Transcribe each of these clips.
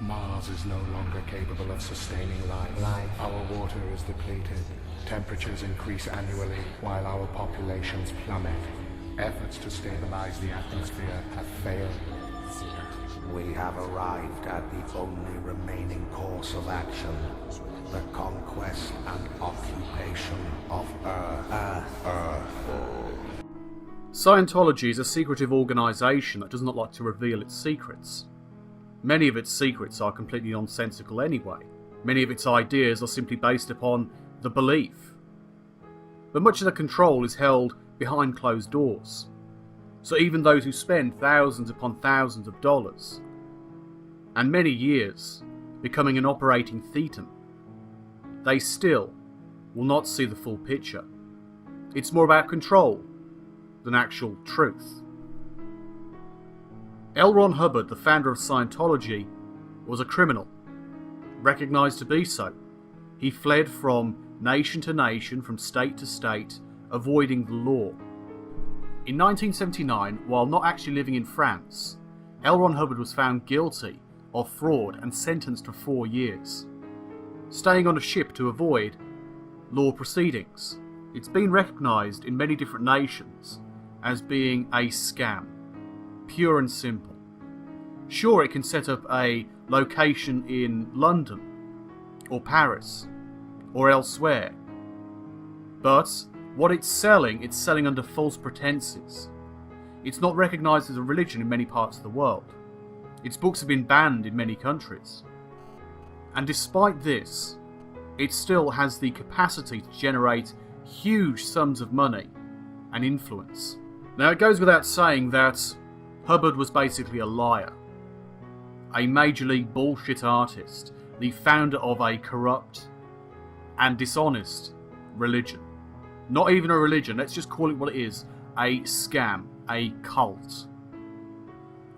Mars is no longer capable of sustaining life. Our water is depleted. Temperatures increase annually while our populations plummet. Efforts to stabilize the atmosphere have failed. We have arrived at the only remaining course of action. The conquest and occupation of Earth. Scientology is a secretive organisation that does not like to reveal its secrets. Many of its secrets are completely nonsensical anyway. Many of its ideas are simply based upon the belief. But much of the control is held behind closed doors. So even those who spend thousands upon thousands of dollars, and many years, becoming an operating thetan, they still will not see the full picture. It's more about control than actual truth. L. Ron Hubbard, the founder of Scientology, was a criminal, recognised to be so. He fled from nation to nation, from state to state, avoiding the law. In 1979, while not actually living in France, L. Ron Hubbard was found guilty of fraud and sentenced to 4 years, staying on a ship to avoid law proceedings. It's been recognised in many different nations as being a scam, pure and simple. Sure, it can set up a location in London, or Paris, or elsewhere, but what it's selling under false pretenses. It's not recognised as a religion in many parts of the world. Its books have been banned in many countries. And despite this, it still has the capacity to generate huge sums of money and influence. Now, it goes without saying that Hubbard was basically a liar, a major league bullshit artist, the founder of a corrupt and dishonest religion. Not even a religion, let's just call it what it is, a scam, a cult.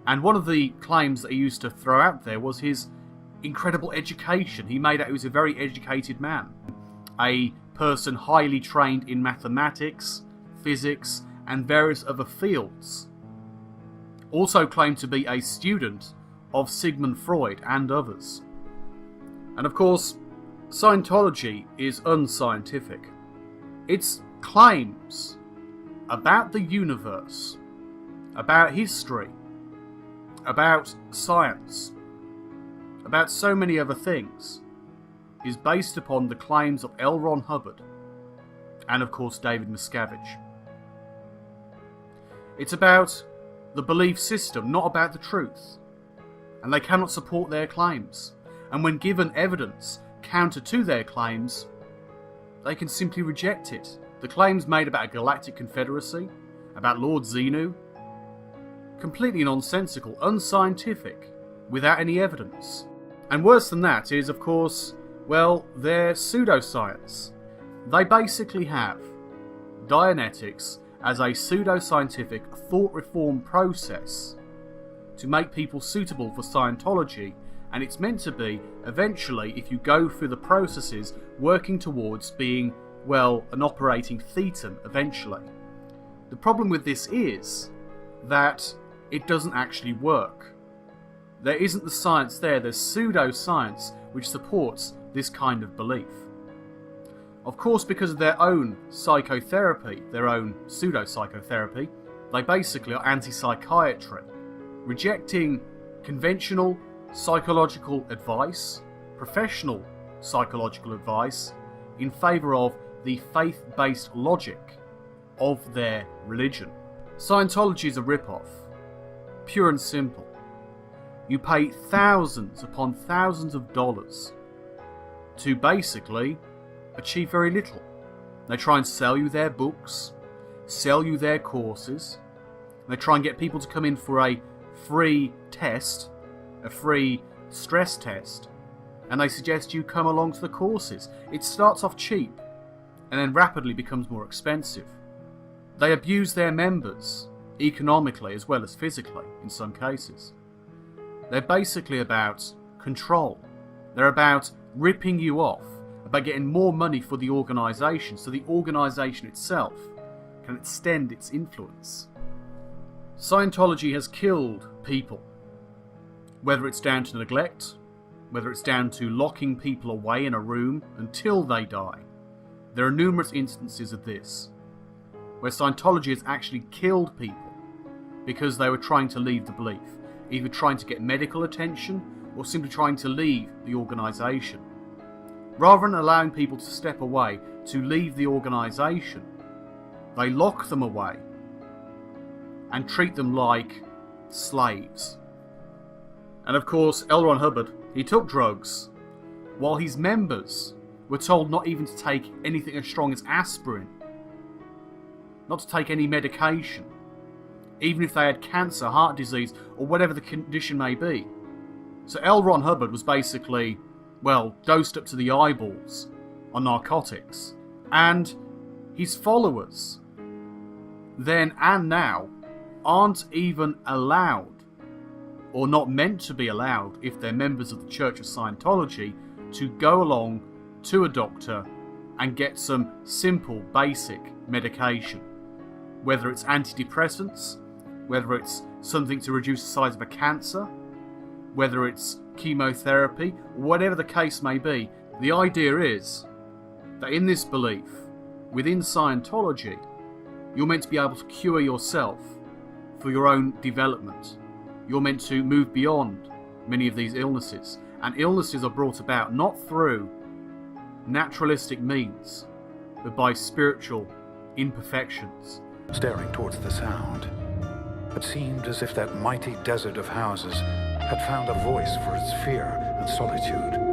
And one of the claims that he used to throw out there was his incredible education. He made out he was a very educated man, a person highly trained in mathematics, physics, and various other fields. Also claimed to be a student of Sigmund Freud and others. And of course, Scientology is unscientific. Its claims about the universe, about history, about science, about so many other things, is based upon the claims of L. Ron Hubbard and of course David Miscavige. It's about the belief system, not about the truth. And they cannot support their claims. And when given evidence counter to their claims, they can simply reject it. The claims made about a galactic confederacy, about Lord Xenu, completely nonsensical, unscientific, without any evidence. And worse than that is, of course, well, they're pseudoscience. They basically have Dianetics as a pseudoscientific thought reform process to make people suitable for Scientology, and it's meant to be, eventually, if you go through the processes, working towards being, well, an operating thetan eventually. The problem with this is that it doesn't actually work. There isn't the science there, there's pseudoscience which supports this kind of belief. Of course, because of their own psychotherapy, their own pseudo-psychotherapy, they basically are anti-psychiatry, rejecting conventional psychological advice, professional psychological advice, in favour of the faith-based logic of their religion. Scientology is a rip-off, pure and simple. You pay thousands upon thousands of dollars to basically achieve very little. They try and sell you their books, sell you their courses. They try and get people to come in for a free test, a free stress test, and they suggest you come along to the courses. It starts off cheap and then rapidly becomes more expensive. They abuse their members, economically as well as physically in some cases. They're basically about control. They're about ripping you off, about getting more money for the organisation so the organisation itself can extend its influence. Scientology has killed people, whether it's down to neglect, whether it's down to locking people away in a room until they die. There are numerous instances of this, where Scientology has actually killed people because they were trying to leave the belief, either trying to get medical attention or simply trying to leave the organisation. Rather than allowing people to step away to leave the organisation, they lock them away and treat them like slaves. And of course, L. Ron Hubbard, he took drugs, while his members were told not even to take anything as strong as aspirin, not to take any medication, even if they had cancer, heart disease, or whatever the condition may be. So L. Ron Hubbard was basically, well, dosed up to the eyeballs on narcotics. And his followers, then and now, aren't even allowed, or not meant to be allowed, if they're members of the Church of Scientology, to go along to a doctor and get some simple, basic medication. Whether it's antidepressants, whether it's something to reduce the size of a cancer, whether it's chemotherapy, whatever the case may be, the idea is that in this belief, within Scientology, you're meant to be able to cure yourself for your own development. You're meant to move beyond many of these illnesses. And illnesses are brought about not through naturalistic means, but by spiritual imperfections. Staring towards the sound, it seemed as if that mighty desert of houses had found a voice for its fear and solitude.